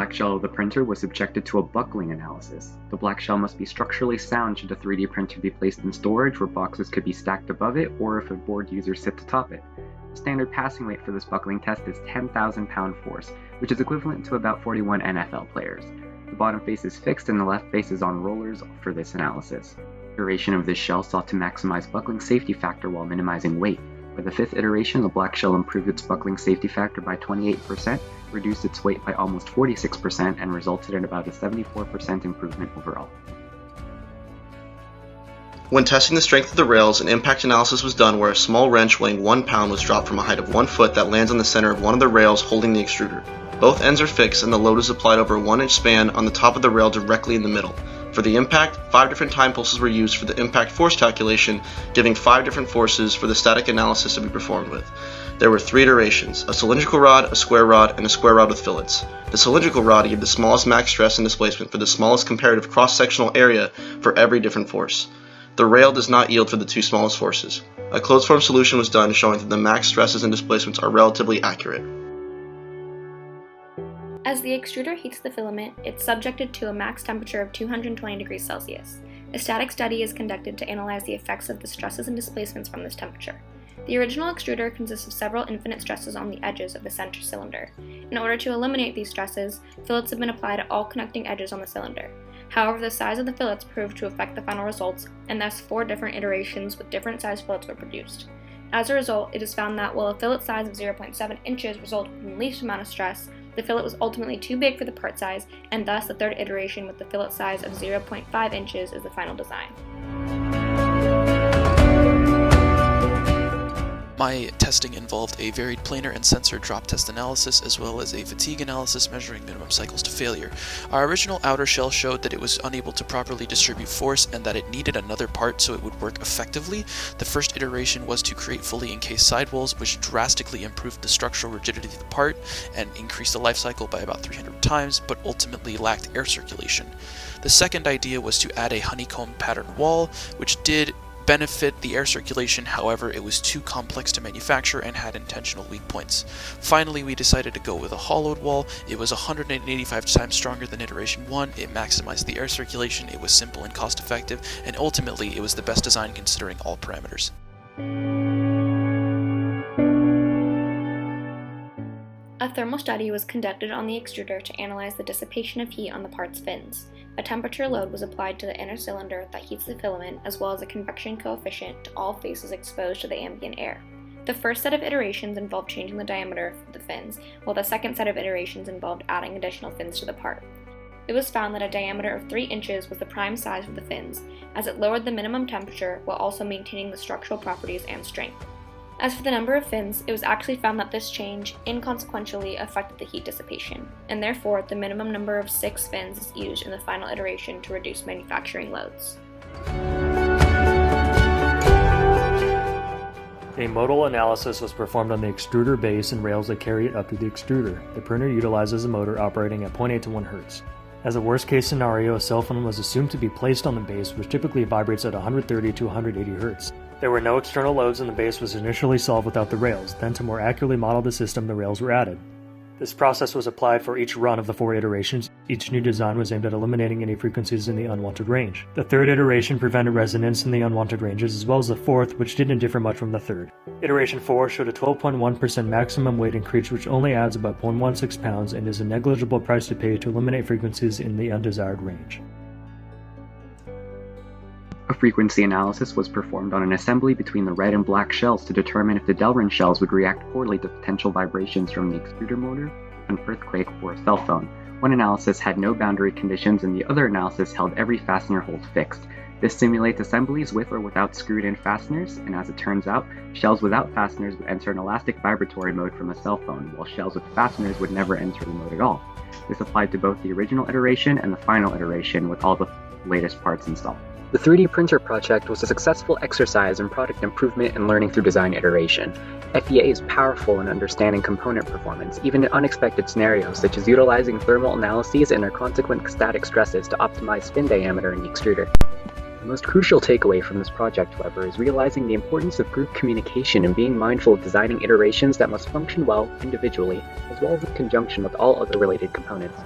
black shell of the printer was subjected to a buckling analysis. The black shell must be structurally sound should the 3D printer be placed in storage where boxes could be stacked above it or if a board user sits atop it. The standard passing weight for this buckling test is 10,000 pound force, which is equivalent to about 41 NFL players. The bottom face is fixed and the left face is on rollers for this analysis. The iteration of this shell sought to maximize buckling safety factor while minimizing weight. For the 5th iteration, the black shell improved its buckling safety factor by 28%, reduced its weight by almost 46%, and resulted in about a 74% improvement overall. When testing the strength of the rails, an impact analysis was done where a small wrench weighing 1 pound was dropped from a height of 1 foot that lands on the center of one of the rails holding the extruder. Both ends are fixed and the load is applied over a 1-inch span on the top of the rail directly in the middle. For the impact, 5 different time pulses were used for the impact force calculation, giving 5 different forces for the static analysis to be performed with. There were 3 iterations, a cylindrical rod, a square rod, and a square rod with fillets. The cylindrical rod gave the smallest max stress and displacement for the smallest comparative cross-sectional area for every different force. The rail does not yield for the 2 smallest forces. A closed-form solution was done showing that the max stresses and displacements are relatively accurate. As the extruder heats the filament, it's subjected to a max temperature of 220 degrees Celsius. A static study is conducted to analyze the effects of the stresses and displacements from this temperature. The original extruder consists of several infinite stresses on the edges of the center cylinder. In order to eliminate these stresses, fillets have been applied at all connecting edges on the cylinder. However, the size of the fillets proved to affect the final results, and thus 4 different iterations with different size fillets were produced. As a result, it is found that while a fillet size of 0.7 inches resulted in the least amount of stress, the fillet was ultimately too big for the part size, and thus the 3rd iteration with the fillet size of 0.5 inches is the final design. MAE testing involved a varied planar and sensor drop test analysis as well as a fatigue analysis measuring minimum cycles to failure. Our original outer shell showed that it was unable to properly distribute force and that it needed another part so it would work effectively. The first iteration was to create fully encased sidewalls, which drastically improved the structural rigidity of the part and increased the life cycle by about 300 times, but ultimately lacked air circulation. The second idea was to add a honeycomb pattern wall, which did benefit the air circulation, however it was too complex to manufacture and had intentional weak points. Finally, we decided to go with a hollowed wall. It was 185 times stronger than iteration 1, it maximized the air circulation, it was simple and cost effective, and ultimately it was the best design considering all parameters. A thermal study was conducted on the extruder to analyze the dissipation of heat on the part's fins. A temperature load was applied to the inner cylinder that heats the filament, as well as a convection coefficient to all faces exposed to the ambient air. The first set of iterations involved changing the diameter of the fins, while the second set of iterations involved adding additional fins to the part. It was found that a diameter of 3 inches was the prime size for the fins, as it lowered the minimum temperature while also maintaining the structural properties and strength. As for the number of fins, it was actually found that this change inconsequentially affected the heat dissipation, and therefore the minimum number of 6 fins is used in the final iteration to reduce manufacturing loads. A modal analysis was performed on the extruder base and rails that carry it up to the extruder. The printer utilizes a motor operating at 0.8 to 1 Hz. As a worst-case scenario, a cell phone was assumed to be placed on the base, which typically vibrates at 130 to 180 Hz. There were no external loads and the base was initially solved without the rails. Then to more accurately model the system, the rails were added. This process was applied for each run of the 4 iterations. Each new design was aimed at eliminating any frequencies in the unwanted range. The 3rd iteration prevented resonance in the unwanted ranges, as well as the 4th, which didn't differ much from the 3rd. Iteration 4 showed a 12.1% maximum weight increase, which only adds about 0.16 pounds and is a negligible price to pay to eliminate frequencies in the undesired range. A frequency analysis was performed on an assembly between the red and black shells to determine if the Delrin shells would react poorly to potential vibrations from the extruder motor, an earthquake, or a cell phone. One analysis had no boundary conditions and the other analysis held every fastener hold fixed. This simulates assemblies with or without screwed-in fasteners, and as it turns out, shells without fasteners would enter an elastic vibratory mode from a cell phone, while shells with fasteners would never enter the mode at all. This applied to both the original iteration and the final iteration with all the latest parts installed. The 3D printer project was a successful exercise in product improvement and learning through design iteration. FEA is powerful in understanding component performance, even in unexpected scenarios such as utilizing thermal analyses and their consequent static stresses to optimize fin diameter in the extruder. The most crucial takeaway from this project, however, is realizing the importance of group communication and being mindful of designing iterations that must function well individually, as well as in conjunction with all other related components.